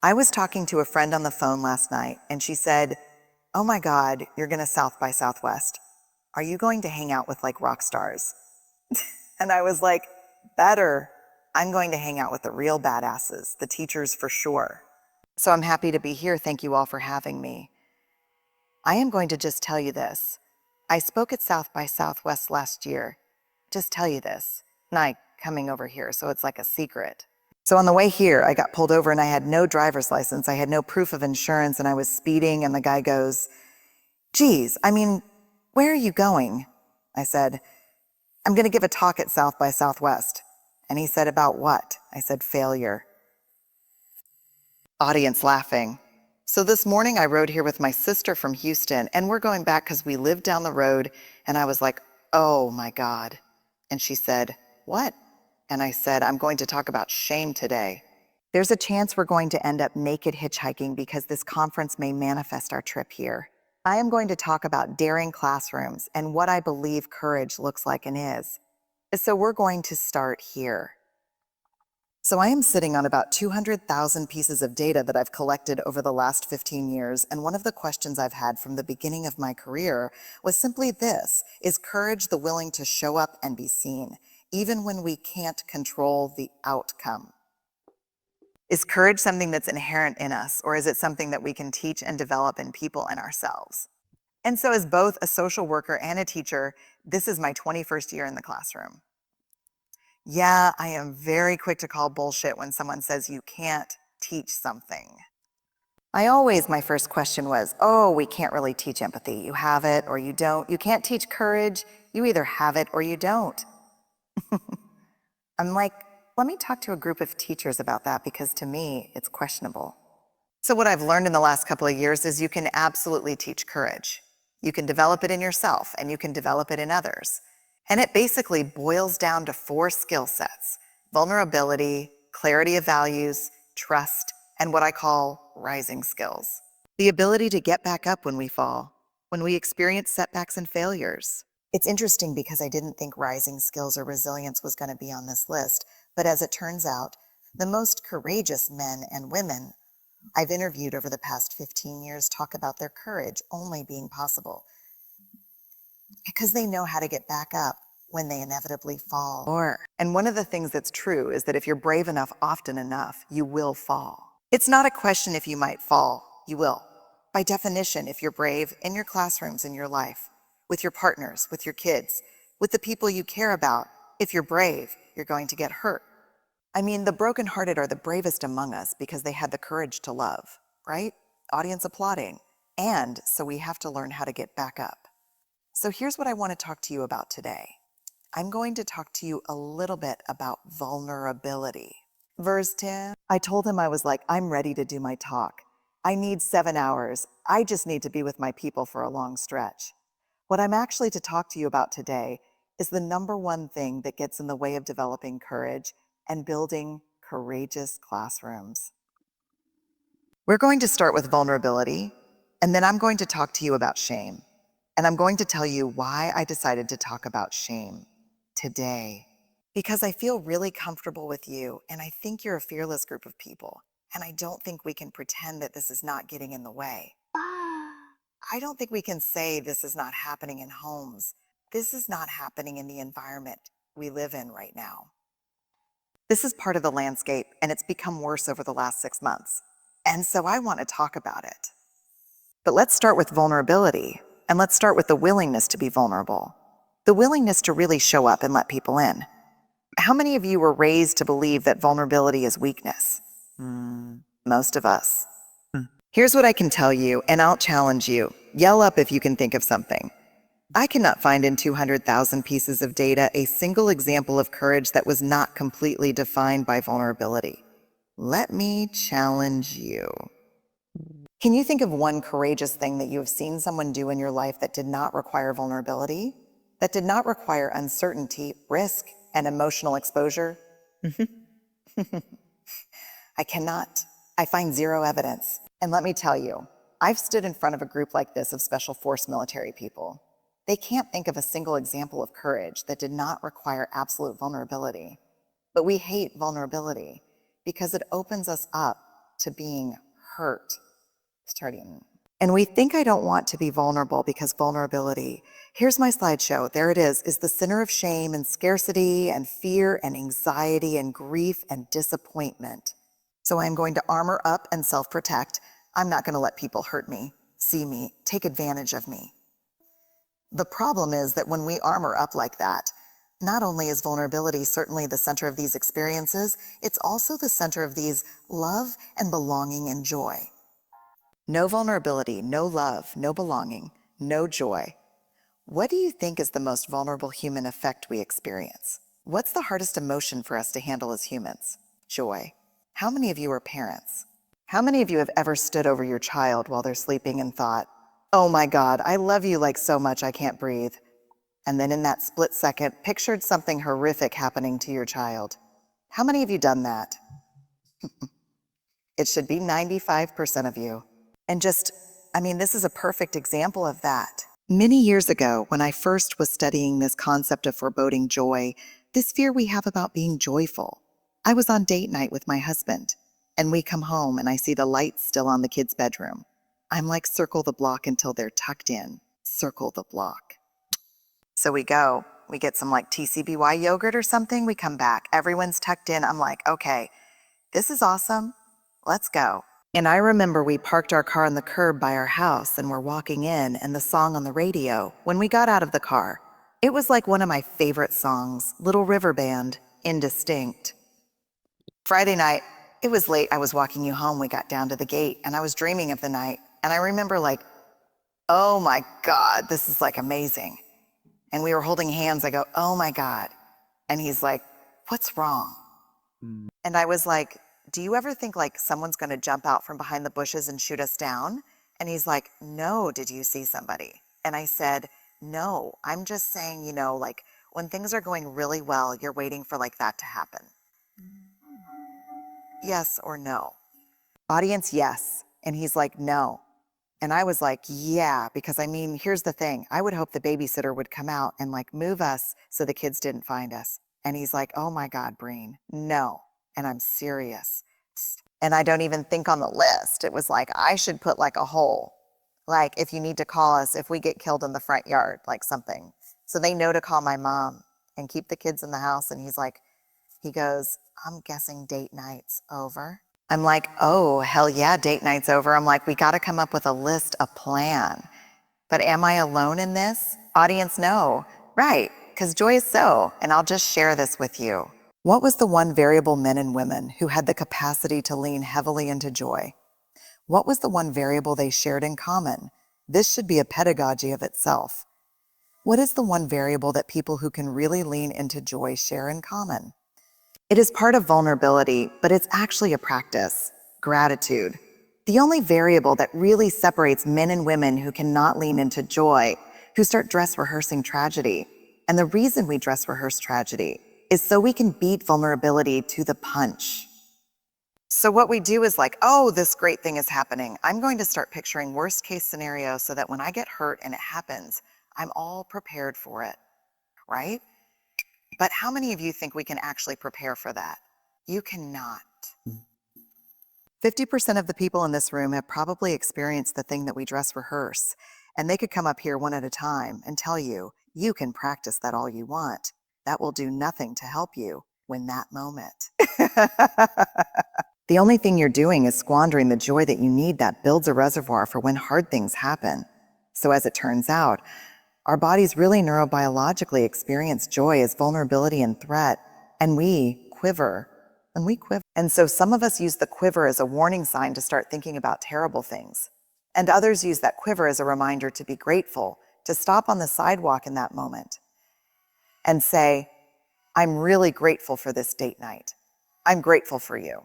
I was talking to a friend on the phone last night, and she said, "Oh my God, you're going to South by Southwest. Are you going to hang out with like rock stars?" And I was like, "Better. I'm going to hang out with the real badasses, the teachers for sure." So I'm happy to be here. Thank you all for having me. I am going to just tell you this. I spoke at South by Southwest last year. Just tell you this. Not coming over here, so it's like a secret. So on the way here, I got pulled over and I had no driver's license. I had no proof of insurance and I was speeding, and the guy goes, "Geez, I mean, where are you going?" I said, "I'm going to give a talk at South by Southwest." And he said, "About what?" I said, "Failure." Audience laughing. So this morning I rode here with my sister from Houston, and we're going back because we live down the road, and I was like, "Oh my God." And she said, "What?" And I said, "I'm going to talk about shame today." There's a chance we're going to end up naked hitchhiking because this conference may manifest our trip here. I am going to talk about daring classrooms and what I believe courage looks like and is. So we're going to start here. So I am sitting on about 200,000 pieces of data that I've collected over the last 15 years, and one of the questions I've had from the beginning of my career was simply this: is courage the willing to show up and be seen, even when we can't control the outcome? Is courage something that's inherent in us, or is it something that we can teach and develop in people and ourselves? And so as both a social worker and a teacher, this is my 21st year in the classroom. Yeah, I am very quick to call bullshit when someone says you can't teach something. My first question was, "Oh, we can't really teach empathy. You have it or you don't. You can't teach courage. You either have it or you don't." I'm like, let me talk to a group of teachers about that, because to me, it's questionable. So what I've learned in the last couple of years is you can absolutely teach courage. You can develop it in yourself and you can develop it in others. And it basically boils down to 4 skill sets: vulnerability, clarity of values, trust, and what I call rising skills. The ability to get back up when we fall, when we experience setbacks and failures. It's interesting because I didn't think rising skills or resilience was going to be on this list, but as it turns out, the most courageous men and women I've interviewed over the past 15 years talk about their courage only being possible because they know how to get back up when they inevitably fall. And one of the things that's true is that if you're brave enough often enough, you will fall. It's not a question if you might fall, you will. By definition, if you're brave in your classrooms, in your life, with your partners, with your kids, with the people you care about, if you're brave, you're going to get hurt. I mean, the brokenhearted are the bravest among us because they had the courage to love, right? Audience applauding. And so we have to learn how to get back up. So here's what I want to talk to you about today. I'm going to talk to you a little bit about vulnerability. Verse 10, I told him, I was like, "I'm ready to do my talk. I need 7 hours. I just need to be with my people for a long stretch." What I'm actually to talk to you about today is the number one thing that gets in the way of developing courage and building courageous classrooms. We're going to start with vulnerability, and then I'm going to talk to you about shame. And I'm going to tell you why I decided to talk about shame today. Because I feel really comfortable with you, and I think you're a fearless group of people. And I don't think we can pretend that this is not getting in the way. I don't think we can say this is not happening in homes. This is not happening in the environment we live in right now. This is part of the landscape, and it's become worse over the last 6 months. And so I want to talk about it. But let's start with vulnerability, and let's start with the willingness to be vulnerable. The willingness to really show up and let people in. How many of you were raised to believe that vulnerability is weakness? Most of us. Here's what I can tell you, and I'll challenge you. Yell up if you can think of something. I cannot find in 200,000 pieces of data a single example of courage that was not completely defined by vulnerability. Let me challenge you. Can you think of one courageous thing that you have seen someone do in your life that did not require vulnerability? That did not require uncertainty, risk, and emotional exposure? I cannot. I find zero evidence. And let me tell you, I've stood in front of a group like this of special force military people. They can't think of a single example of courage that did not require absolute vulnerability. But we hate vulnerability because it opens us up to being hurt. Starting. And we think I don't want to be vulnerable because vulnerability, here's my slideshow, there it is the center of shame and scarcity and fear and anxiety and grief and disappointment. So I'm going to armor up and self-protect. I'm not going to let people hurt me, see me, take advantage of me. The problem is that when we armor up like that, not only is vulnerability certainly the center of these experiences, it's also the center of these love and belonging and joy. No vulnerability, no love, no belonging, no joy. What do you think is the most vulnerable human effect we experience? What's the hardest emotion for us to handle as humans? Joy. How many of you are parents? How many of you have ever stood over your child while they're sleeping and thought, oh my God, I love you like so much I can't breathe? And then in that split second, pictured something horrific happening to your child. How many of you done that? It should be 95% of you. And this is a perfect example of that. Many years ago, when I first was studying this concept of foreboding joy, this fear we have about being joyful, I was on date night with my husband, and we come home and I see the lights still on the kids' bedroom. I'm like, circle the block until they're tucked in. Circle the block. So we go, we get some like TCBY yogurt or something, we come back, everyone's tucked in. I'm like, okay, this is awesome, let's go. And I remember we parked our car on the curb by our house and we're walking in, and the song on the radio, when we got out of the car, it was like one of my favorite songs, Little River Band, Indistinct. Friday night, it was late, I was walking you home, we got down to the gate, and I was dreaming of the night, and I remember like, oh my God, this is like amazing. And we were holding hands, I go, oh my God. And he's like, what's wrong? And I was like, do you ever think like someone's gonna jump out from behind the bushes and shoot us down? And he's like, no, did you see somebody? And I said, no, I'm just saying, like when things are going really well, you're waiting for like that to happen. Yes or no? Audience, yes. And he's like, no. And I was like, yeah, because here's the thing. I would hope the babysitter would come out and like move us so the kids didn't find us. And he's like, oh my God, Breen, no. And I'm serious. And I don't even think on the list. It was like, I should put like a hole. Like if you need to call us, if we get killed in the front yard, like something. So they know to call my mom and keep the kids in the house. And he goes, I'm guessing date night's over. I'm like, oh, hell yeah, date night's over. I'm like, we got to come up with a list, a plan. But am I alone in this? Audience, no. Right, because joy is so, and I'll just share this with you. What was the one variable men and women who had the capacity to lean heavily into joy? What was the one variable they shared in common? This should be a pedagogy of itself. What is the one variable that people who can really lean into joy share in common? It is part of vulnerability, but it's actually a practice, gratitude. The only variable that really separates men and women who cannot lean into joy, who start dress rehearsing tragedy. And the reason we dress rehearse tragedy is so we can beat vulnerability to the punch. So what we do is like, oh, this great thing is happening. I'm going to start picturing worst case scenario so that when I get hurt and it happens, I'm all prepared for it, right? But how many of you think we can actually prepare for that? You cannot. 50% of the people in this room have probably experienced the thing that we dress rehearse, and they could come up here one at a time and tell you, you can practice that all you want. That will do nothing to help you when that moment. The only thing you're doing is squandering the joy that you need that builds a reservoir for when hard things happen. So as it turns out, our bodies really neurobiologically experience joy as vulnerability and threat, and we quiver. And so some of us use the quiver as a warning sign to start thinking about terrible things. And others use that quiver as a reminder to be grateful, to stop on the sidewalk in that moment and say, I'm really grateful for this date night. I'm grateful for you.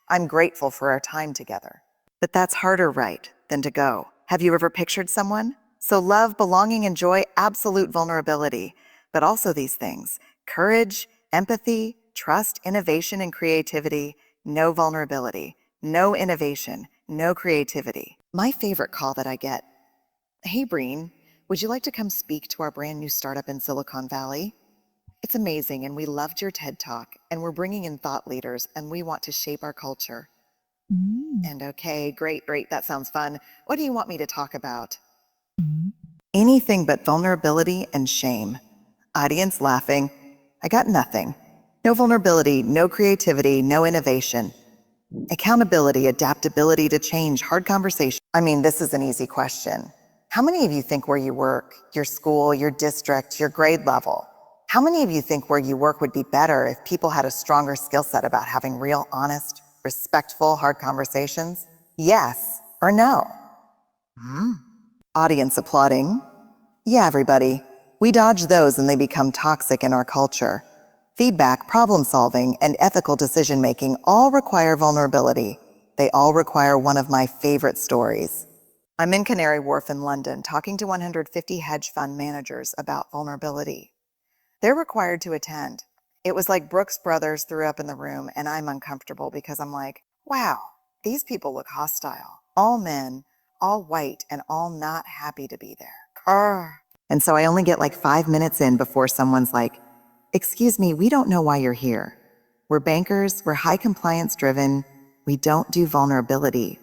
I'm grateful for our time together. But that's harder, right, than to go. Have you ever pictured someone? So love, belonging, and joy, absolute vulnerability, but also these things: courage, empathy, trust, innovation, and creativity, no vulnerability, no innovation, no creativity. My favorite call that I get, hey Breen, would you like to come speak to our brand new startup in Silicon Valley? It's amazing, and we loved your TED Talk, and we're bringing in thought leaders, and we want to shape our culture. And okay, great, that sounds fun. What do you want me to talk about? Anything but vulnerability and shame. Audience laughing. I got nothing. No vulnerability, no creativity, no innovation. Accountability, adaptability to change, hard conversation. I mean, this is an easy question. How many of you think where you work, your school, your district, your grade level, how many of you think where you work would be better if people had a stronger skill set about having real, honest, respectful, hard conversations? Yes or no? Audience applauding. Yeah, everybody. We dodge those and they become toxic in our culture. Feedback, problem solving, and ethical decision making all require vulnerability. They all require one of my favorite stories. I'm in Canary Wharf in London talking to 150 hedge fund managers about vulnerability. They're required to attend. It was like Brooks Brothers threw up in the room, and I'm uncomfortable because I'm like, wow, these people look hostile. All men, all white, and all not happy to be there. Grr. And so I only get like 5 minutes in before someone's like, excuse me, we don't know why you're here. We're bankers, we're high compliance driven, we don't do vulnerability.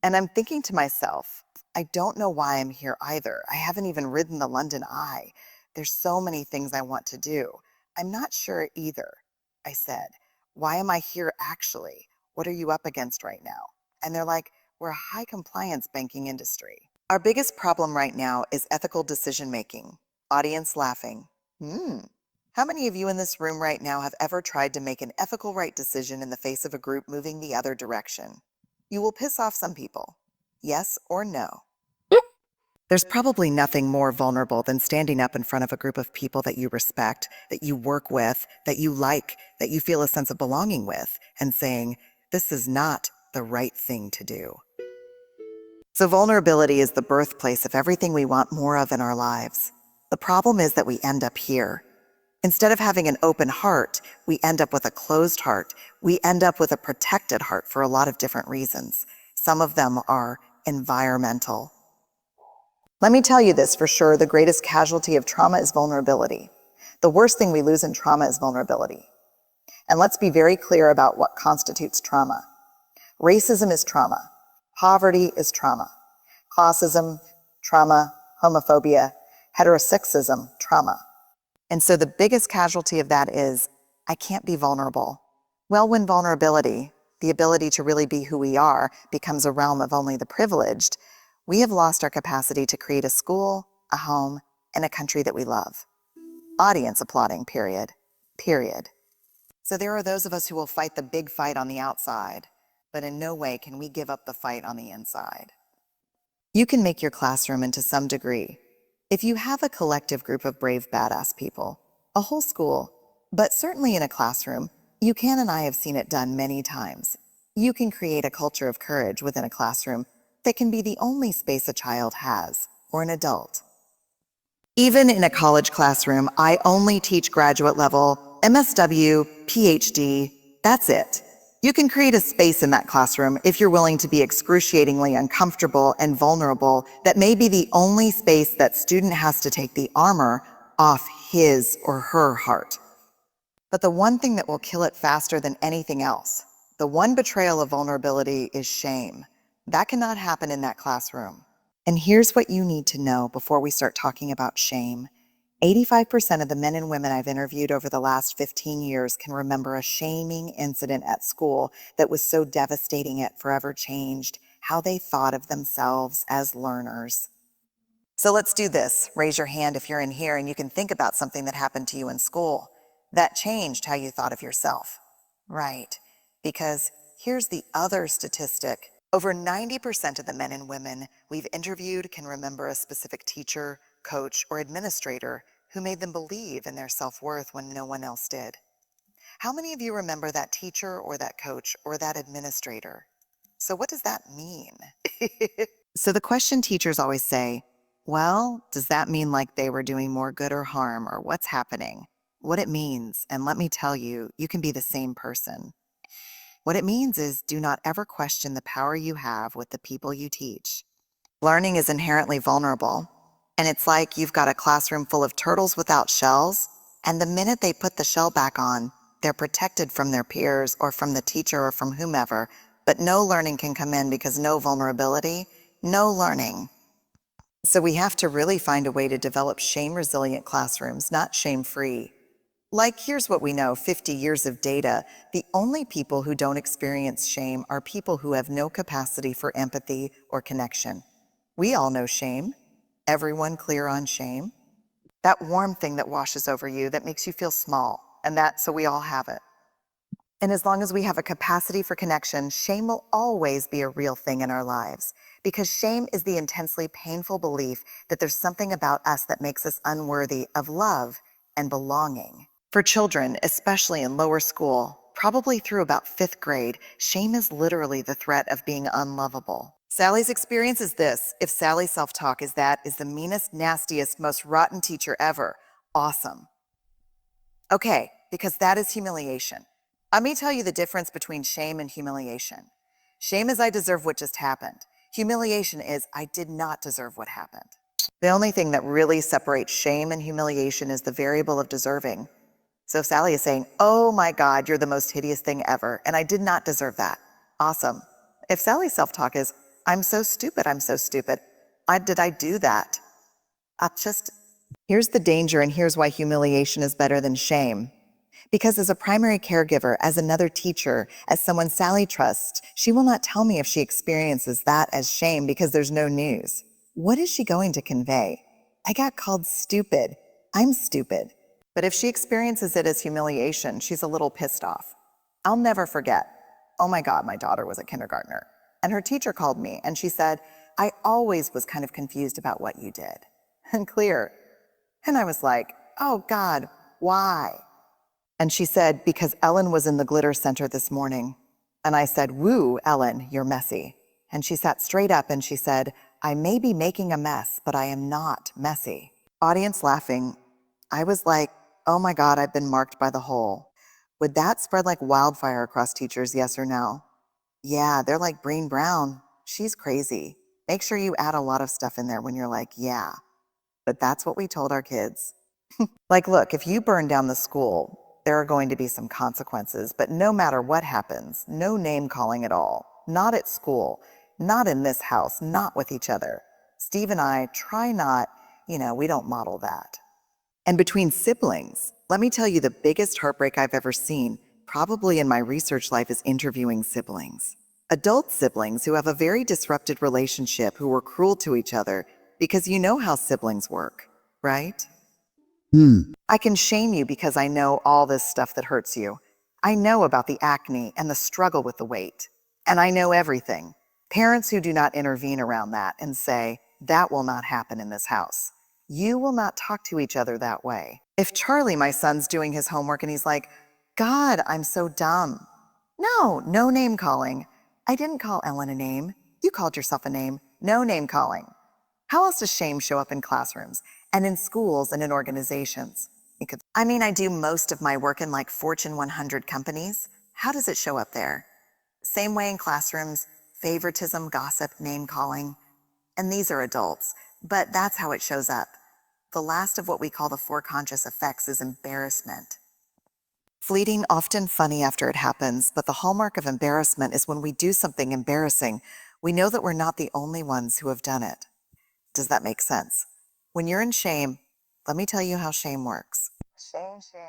And I'm thinking to myself, I don't know why I'm here either. I haven't even ridden the London Eye. There's so many things I want to do. I'm not sure either. I said, why am I here actually? What are you up against right now? And they're like, we're a high compliance banking industry. Our biggest problem right now is ethical decision making. Audience laughing. How many of you in this room right now have ever tried to make an ethical right decision in the face of a group moving the other direction? You will piss off some people. Yes or no? There's probably nothing more vulnerable than standing up in front of a group of people that you respect, that you work with, that you like, that you feel a sense of belonging with, and saying, this is not the right thing to do. So vulnerability is the birthplace of everything we want more of in our lives. The problem is that we end up here. Instead of having an open heart, we end up with a closed heart. We end up with a protected heart for a lot of different reasons. Some of them are environmental. Let me tell you this for sure, the greatest casualty of trauma is vulnerability. The worst thing we lose in trauma is vulnerability. And let's be very clear about what constitutes trauma. Racism is trauma. Poverty is trauma. Classism, trauma. Homophobia, heterosexism, trauma. And so the biggest casualty of that is, I can't be vulnerable. Well, when vulnerability, the ability to really be who we are, becomes a realm of only the privileged, we have lost our capacity to create a school, a home, and a country that we love. Audience applauding, period. Period. So there are those of us who will fight the big fight on the outside, but in no way can we give up the fight on the inside. You can make your classroom into some degree. If you have a collective group of brave, badass people, a whole school, but certainly in a classroom, you can, and I have seen it done many times. You can create a culture of courage within a classroom that can be the only space a child has, or an adult. Even in a college classroom, I only teach graduate level, MSW, PhD, that's it. You can create a space in that classroom if you're willing to be excruciatingly uncomfortable and vulnerable. That may be the only space that student has to take the armor off his or her heart. But the one thing that will kill it faster than anything else, the one betrayal of vulnerability, is shame. That cannot happen in that classroom. And here's what you need to know before we start talking about shame. 85% of the men and women I've interviewed over the last 15 years can remember a shaming incident at school that was so devastating it forever changed how they thought of themselves as learners. So let's do this. Raise your hand if you're in here and you can think about something that happened to you in school that changed how you thought of yourself. Right, because here's the other statistic. Over 90% of the men and women we've interviewed can remember a specific teacher, coach, or administrator who made them believe in their self-worth when no one else did. How many of you remember that teacher or that coach or that administrator? So what does that mean? So the question teachers always say, well, does that mean like they were doing more good or harm, or what's happening? What it means, and let me tell you, you can be the same person. What it means is do not ever question the power you have with the people you teach. Learning is inherently vulnerable, and it's like you've got a classroom full of turtles without shells, and the minute they put the shell back on, They're protected from their peers or from the teacher or from whomever, but no learning can come in because no vulnerability, no learning. So we have to really find a way to develop shame-resilient classrooms, not shame-free. Like, here's what we know, 50 years of data. The only people who don't experience shame are people who have no capacity for empathy or connection. We all know shame. Everyone clear on shame? That warm thing that washes over you, that makes you feel small, so we all have it. And as long as we have a capacity for connection, shame will always be a real thing in our lives. Because shame is the intensely painful belief that there's something about us that makes us unworthy of love and belonging. For children, especially in lower school, probably through about 5th grade, shame is literally the threat of being unlovable. Sally's experience is this: if Sally's self-talk is the meanest, nastiest, most rotten teacher ever, awesome. Okay, because that is humiliation. Let me tell you the difference between shame and humiliation. Shame is I deserve what just happened. Humiliation is I did not deserve what happened. The only thing that really separates shame and humiliation is the variable of deserving. So if Sally is saying, oh my God, you're the most hideous thing ever, and I did not deserve that, awesome. If Sally's self-talk is, I'm so stupid, did I do that? Here's the danger, and here's why humiliation is better than shame. Because as a primary caregiver, as another teacher, as someone Sally trusts, she will not tell me if she experiences that as shame because there's no news. What is she going to convey? I got called stupid. I'm stupid. But if she experiences it as humiliation, she's a little pissed off. I'll never forget. Oh my God, my daughter was a kindergartner. And her teacher called me and she said, I always was kind of confused about what you did. And clear. And I was like, oh God, why? And she said, because Ellen was in the glitter center this morning. And I said, woo, Ellen, you're messy. And she sat straight up and she said, I may be making a mess, but I am not messy. Audience laughing. I was like, oh my God, I've been marked by the hole. Would that spread like wildfire across teachers, yes or no? Yeah, they're like Breen Brown. She's crazy. Make sure you add a lot of stuff in there when you're like, yeah. But that's what we told our kids. Like, look, if you burn down the school, there are going to be some consequences, but no matter what happens, no name calling at all. Not at school, not in this house, not with each other. Steve and I try not, we don't model that. And between siblings, let me tell you the biggest heartbreak I've ever seen, probably in my research life, is interviewing siblings. Adult siblings who have a very disrupted relationship, who were cruel to each other, because you know how siblings work, right? I can shame you because I know all this stuff that hurts you. I know about the acne and the struggle with the weight. And I know everything. Parents who do not intervene around that and say, that will not happen in this house. You will not talk to each other that way. If Charlie, my son's doing his homework and he's like, God, I'm so dumb. No name calling. I didn't call Ellen a name. You called yourself a name. No name calling. How else does shame show up in classrooms and in schools and in organizations? I do most of my work in like Fortune 100 companies. How does it show up there? Same way in classrooms, favoritism, gossip, name calling. And these are adults, but that's how it shows up. The last of what we call the four conscious effects is embarrassment. Fleeting, often funny after it happens, but the hallmark of embarrassment is when we do something embarrassing, we know that we're not the only ones who have done it. Does that make sense? When you're in shame, let me tell you how shame works.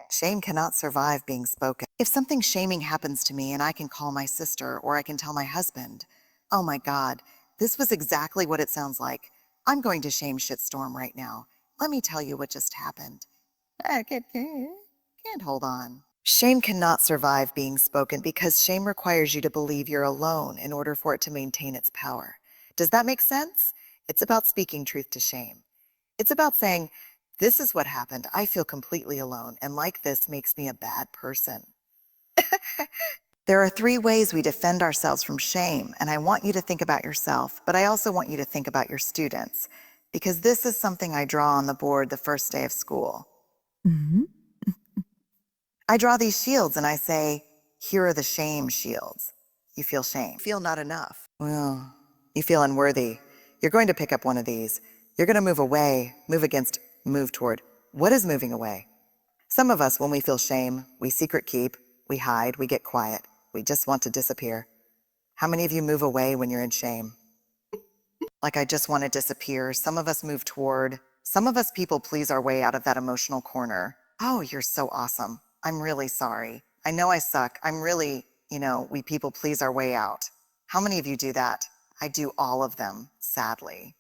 Shame cannot survive being spoken. If something shaming happens to me and I can call my sister or I can tell my husband, oh my God, this was exactly what it sounds like. I'm going to shame shitstorm right now. Let me tell you what just happened. I can't hold on. Shame cannot survive being spoken because shame requires you to believe you're alone in order for it to maintain its power. Does that make sense? It's about speaking truth to shame. It's about saying, this is what happened. I feel completely alone, and like this makes me a bad person. There are 3 ways we defend ourselves from shame, and I want you to think about yourself, but I also want you to think about your students, because this is something I draw on the board the first day of school. I draw these shields and I say, here are the shame shields. You feel shame. You feel not enough. Well, you feel unworthy. You're going to pick up one of these. You're going to move away, move against, move toward. What is moving away? Some of us, when we feel shame, we secret keep, we hide, we get quiet. We just want to disappear. How many of you move away when you're in shame? Like, I just want to disappear. Some of us move toward. Some of us people please our way out of that emotional corner. Oh, you're so awesome. I'm really sorry. I know I suck. I'm really, we people please our way out. How many of you do that? I do all of them, sadly.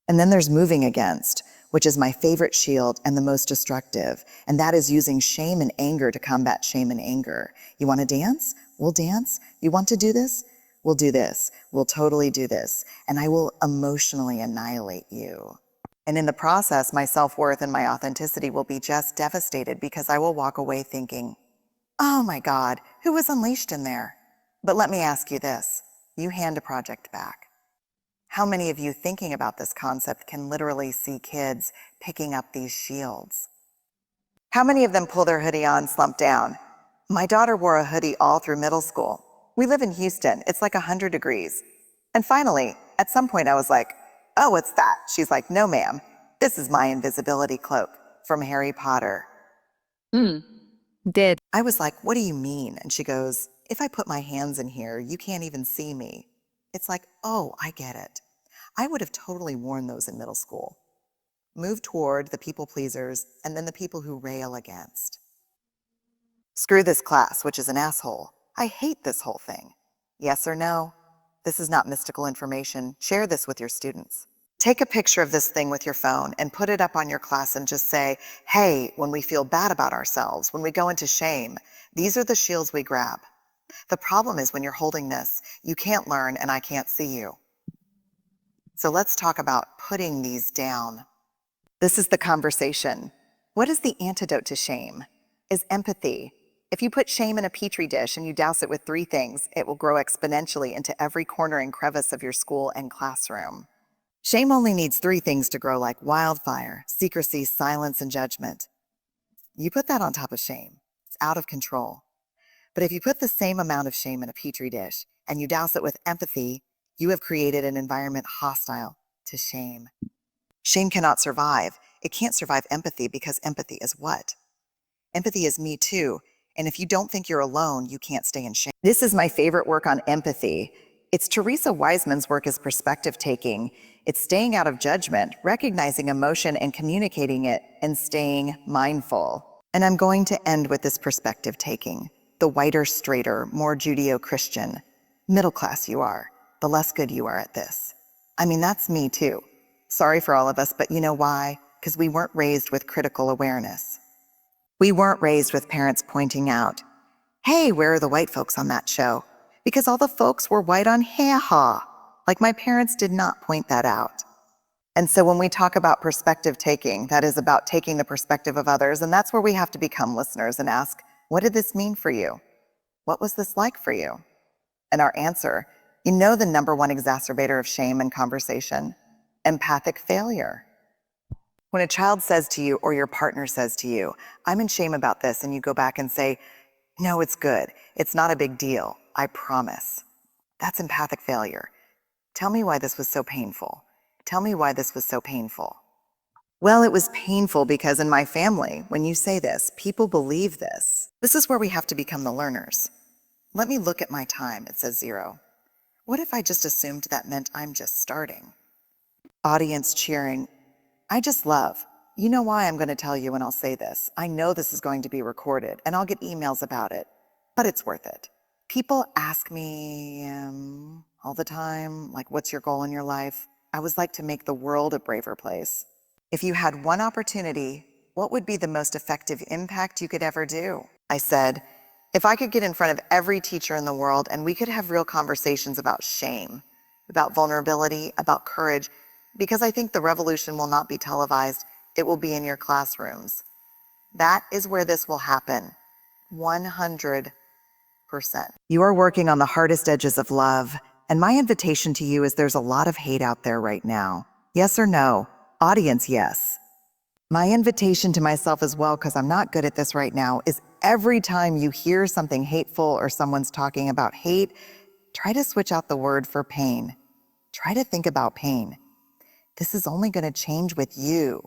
And then there's moving against, which is my favorite shield and the most destructive. And that is using shame and anger to combat shame and anger. You want to dance? We'll dance. You want to do this? We'll do this. We'll totally do this. And I will emotionally annihilate you. And in the process, my self-worth and my authenticity will be just devastated because I will walk away thinking, oh my God, who was unleashed in there? But let me ask you this. You hand a project back. How many of you thinking about this concept can literally see kids picking up these shields? How many of them pull their hoodie on, slump down? My daughter wore a hoodie all through middle school. We live in Houston. It's like 100 degrees. And finally, at some point I was like, oh, what's that? She's like, no, ma'am. This is my invisibility cloak from Harry Potter. Did. I was like, what do you mean? And she goes, if I put my hands in here, you can't even see me. It's like, oh, I get it. I would have totally worn those in middle school. Move toward the people pleasers and then the people who rail against. Screw this class, which is an asshole. I hate this whole thing. Yes or no? This is not mystical information. Share this with your students. Take a picture of this thing with your phone and put it up on your class and just say, hey, when we feel bad about ourselves, when we go into shame, these are the shields we grab. The problem is when you're holding this, you can't learn and I can't see you. So let's talk about putting these down. This is the conversation. What is the antidote to shame? Is empathy. If you put shame in a petri dish and you douse it with 3 things, it will grow exponentially into every corner and crevice of your school and classroom. Shame only needs 3 things to grow like wildfire: secrecy, silence, and judgment. You put that on top of shame. It's out of control. But if you put the same amount of shame in a petri dish and you douse it with empathy, you have created an environment hostile to shame. Shame cannot survive. It can't survive empathy because empathy is what? Empathy is me too. And if you don't think you're alone, you can't stay in shame. This is my favorite work on empathy. It's Teresa Wiseman's work is perspective taking. It's staying out of judgment, recognizing emotion and communicating it, and staying mindful. And I'm going to end with this perspective taking. The whiter, straighter, more Judeo-Christian, middle class you are, the less good you are at this. I mean, that's me too. Sorry for all of us, but you know why? Because we weren't raised with critical awareness. We weren't raised with parents pointing out, hey, where are the white folks on that show? Because all the folks were white on ha-ha. Like my parents did not point that out. And so when we talk about perspective taking, that is about taking the perspective of others, and that's where we have to become listeners and ask, what did this mean for you? What was this like for you? And our answer, the number 1 exacerbator of shame in conversation? Empathic failure. When a child says to you or your partner says to you, I'm in shame about this, and you go back and say, no, it's good. It's not a big deal. I promise. That's empathic failure. Tell me why this was so painful. Tell me why this was so painful. Well, it was painful because in my family, when you say this, people believe this. This is where we have to become the learners. Let me look at my time. It says 0. What if I just assumed that meant I'm just starting? Audience cheering. I just love. You know why I'm going to tell you when I'll say this. I know this is going to be recorded and I'll get emails about it, but it's worth it. People ask me all the time, like, what's your goal in your life? I was like to make the world a braver place. If you had one opportunity, what would be the most effective impact you could ever do? I said, if I could get in front of every teacher in the world and we could have real conversations about shame, about vulnerability, about courage, because I think the revolution will not be televised, it will be in your classrooms. That is where this will happen, 100%. You are working on the hardest edges of love, and my invitation to you is there's a lot of hate out there right now. Yes or no? Audience, yes. My invitation to myself as well, because I'm not good at this right now, is every time you hear something hateful or someone's talking about hate, try to switch out the word for pain. Try to think about pain. This is only going to change with you.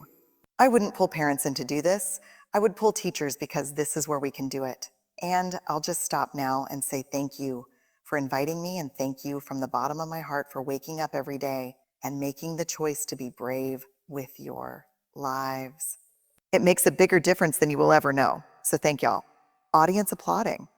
I wouldn't pull parents in to do this. I would pull teachers because this is where we can do it. And I'll just stop now and say thank you for inviting me, and thank you from the bottom of my heart for waking up every day and making the choice to be brave with your lives. It makes a bigger difference than you will ever know. So thank y'all. Audience applauding.